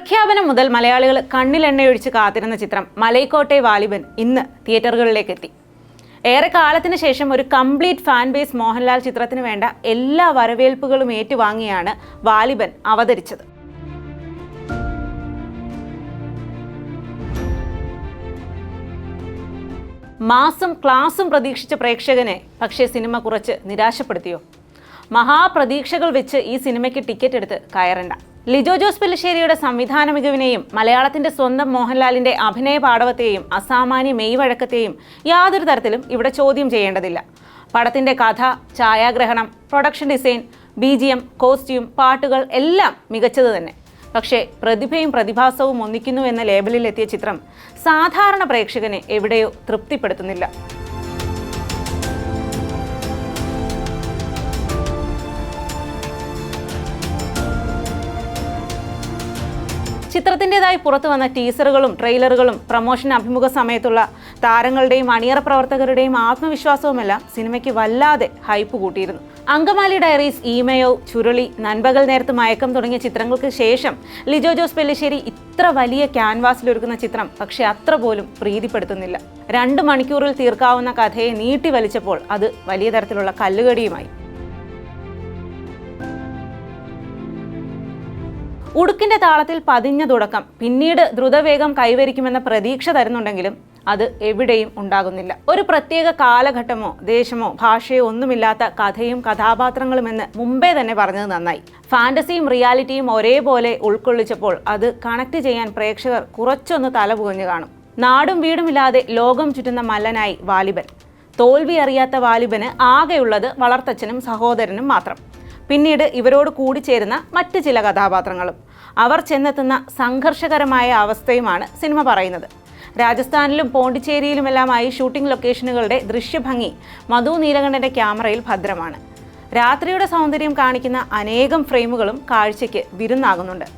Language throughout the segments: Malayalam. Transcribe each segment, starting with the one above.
പ്രഖ്യാപനം മുതൽ മലയാളികൾ കണ്ണിലെണ്ണയൊഴിച്ച് കാത്തിരുന്ന ചിത്രം മലൈക്കോട്ടെ വാലിബൻ ഇന്ന് തിയേറ്ററുകളിലേക്ക് എത്തി. ഏറെ കാലത്തിന് ശേഷം ഒരു കംപ്ലീറ്റ് ഫാൻ ബേസ് മോഹൻലാൽ ചിത്രത്തിന് വേണ്ട എല്ലാ വരവേൽപ്പുകളും ഏറ്റുവാങ്ങിയാണ് വാലിബൻ അവതരിച്ചത്. മാസും ക്ലാസും പ്രതീക്ഷിച്ച പ്രേക്ഷകനെ പക്ഷേ സിനിമ കുറച്ച് നിരാശപ്പെടുത്തിയോ? മഹാപ്രതീക്ഷകൾ വെച്ച് ഈ സിനിമയ്ക്ക് ടിക്കറ്റ് എടുത്ത് കയറണ്ട. ലിജോ ജോസ് പെല്ലിശ്ശേരിയുടെ സംവിധാന മികവിനെയും മലയാളത്തിന്റെ സ്വന്തം മോഹൻലാലിന്റെ അഭിനയ പാടവത്തെയും അസാമാന്യ മെയ്വഴക്കത്തെയും യാതൊരു തരത്തിലും ഇവിടെ ചോദ്യം ചെയ്യേണ്ടതില്ല. പടത്തിന്റെ കഥ, ഛായാഗ്രഹണം, പ്രൊഡക്ഷൻ ഡിസൈൻ, BGM, കോസ്റ്റ്യൂം, പാട്ടുകൾ എല്ലാം മികച്ചത് തന്നെ. പക്ഷേ പ്രതിഭയും പ്രതിഭാസവും ഒന്നിക്കുന്നു എന്ന ലേബലിൽ എത്തിയ ചിത്രം സാധാരണ പ്രേക്ഷകനെ എവിടെയോ തൃപ്തിപ്പെടുത്തുന്നില്ല. ചിത്രത്തിൻ്റെതായി പുറത്തു വന്ന ടീസറുകളും ട്രെയിലറുകളും പ്രമോഷൻ അഭിമുഖ സമയത്തുള്ള താരങ്ങളുടെയും അണിയറ പ്രവർത്തകരുടെയും ആത്മവിശ്വാസവുമെല്ലാം സിനിമയ്ക്ക് വല്ലാതെ ഹൈപ്പ് കൂട്ടിയിരുന്നു. അങ്കമാലി ഡയറീസ്, ഈമയോ, ചുരുളി, നൻപകൽ നേരത്ത് മയക്കം തുടങ്ങിയ ചിത്രങ്ങൾക്ക് ശേഷം ലിജോ ജോസ് പെല്ലിശ്ശേരി ഇത്ര വലിയ ക്യാൻവാസിലൊരുക്കുന്ന ചിത്രം പക്ഷെ അത്ര പോലും പ്രീതിപ്പെടുത്തുന്നില്ല. 2 മണിക്കൂറിൽ തീർക്കാവുന്ന കഥയെ നീട്ടി വലിച്ചപ്പോൾ അത് വലിയ തരത്തിലുള്ള കല്ലുകടിയുമായി. ഉടുക്കിന്റെ താളത്തിൽ പതിഞ്ഞ തുടക്കം പിന്നീട് ദ്രുതവേഗം കൈവരിക്കുമെന്ന പ്രതീക്ഷ തരുന്നുണ്ടെങ്കിലും അത് എവിടെയും ഉണ്ടാകുന്നില്ല. ഒരു പ്രത്യേക കാലഘട്ടമോ ദേശമോ ഭാഷയോ ഒന്നുമില്ലാത്ത കഥയും കഥാപാത്രങ്ങളുമെന്ന് മുമ്പേ തന്നെ പറഞ്ഞത് നന്നായി. ഫാന്റസിയും റിയാലിറ്റിയും ഒരേപോലെ ഉൾക്കൊള്ളിച്ചപ്പോൾ അത് കണക്ട് ചെയ്യാൻ പ്രേക്ഷകർ കുറച്ചൊന്ന് തലപുകഞ്ഞു കാണും. നാടും വീടുമില്ലാതെ ലോകം ചുറ്റുന്ന മല്ലനായി വാലിബൻ. തോൽവി അറിയാത്ത വാലിബന് ആകെയുള്ളത് വളർത്തച്ഛനും സഹോദരനും മാത്രം. പിന്നീട് ഇവരോട് കൂടിച്ചേരുന്ന മറ്റ് ചില കഥാപാത്രങ്ങളും അവർ ചെന്നെത്തുന്ന സംഘർഷകരമായ അവസ്ഥയുമാണ് സിനിമ പറയുന്നത്. രാജസ്ഥാനിലും പോണ്ടിച്ചേരിയിലുമെല്ലാമായി ഷൂട്ടിംഗ് ലൊക്കേഷനുകളുടെ ദൃശ്യഭംഗി മധു നീലകണ്ഠന്റെ ക്യാമറയിൽ ഭദ്രമാണ്. രാത്രിയുടെ സൗന്ദര്യം കാണിക്കുന്ന അനേകം ഫ്രെയിമുകളും കാഴ്ചയ്ക്ക് വിരുന്നാകുന്നുണ്ട്.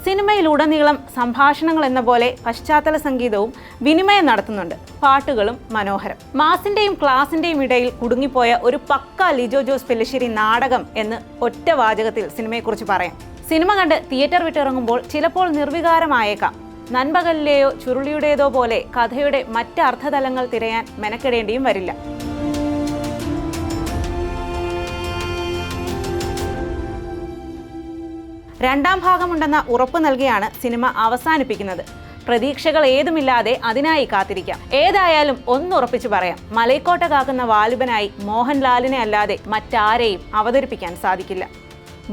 സിനിമയിലുടനീളം സംഭാഷണങ്ങൾ എന്ന പോലെ പശ്ചാത്തല സംഗീതവും വിനിമയം നടത്തുന്നുണ്ട്. പാട്ടുകളും മനോഹരം. മാസിന്റെയും ക്ലാസിന്റെയും ഇടയിൽ കുടുങ്ങിപ്പോയ ഒരു പക്ക ലിജോ ജോസ് പെല്ലിശ്ശേരി നാടകം എന്ന് ഒറ്റ വാചകത്തിൽ സിനിമയെക്കുറിച്ച് പറയാം. സിനിമ കണ്ട് തിയേറ്റർ വിട്ടിറങ്ങുമ്പോൾ ചിലപ്പോൾ നിർവികാരമായേക്കാം. നൻപകലിലെയോ ചുരുളിയുടേതോ പോലെ കഥയുടെ മറ്റ് അർത്ഥതലങ്ങൾ തിരയാൻ മെനക്കെടേണ്ടിയും വരില്ല. രണ്ടാം ഭാഗമുണ്ടെന്ന ഉറപ്പ് നൽകിയാണ് സിനിമ അവസാനിപ്പിക്കുന്നത്. പ്രതീക്ഷകൾ ഏതുമില്ലാതെ അതിനായി കാത്തിരിക്കാം. ഏതായാലും ഒന്നുറപ്പിച്ചു പറയാം, മലൈക്കോട്ട കാക്കുന്ന വാലിബനായി മോഹൻലാലിനെ അല്ലാതെ മറ്റാരെയും അവതരിപ്പിക്കാൻ സാധിക്കില്ല.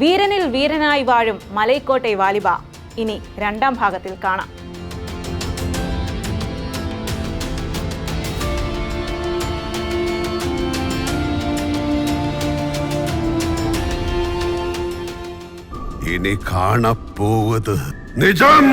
വീരനിൽ വീരനായി വാഴും മലൈക്കോട്ടെ വാലിബ ഇനി രണ്ടാം ഭാഗത്തിൽ കാണാം. ഇനി കാണപ്പോവത് നിജം.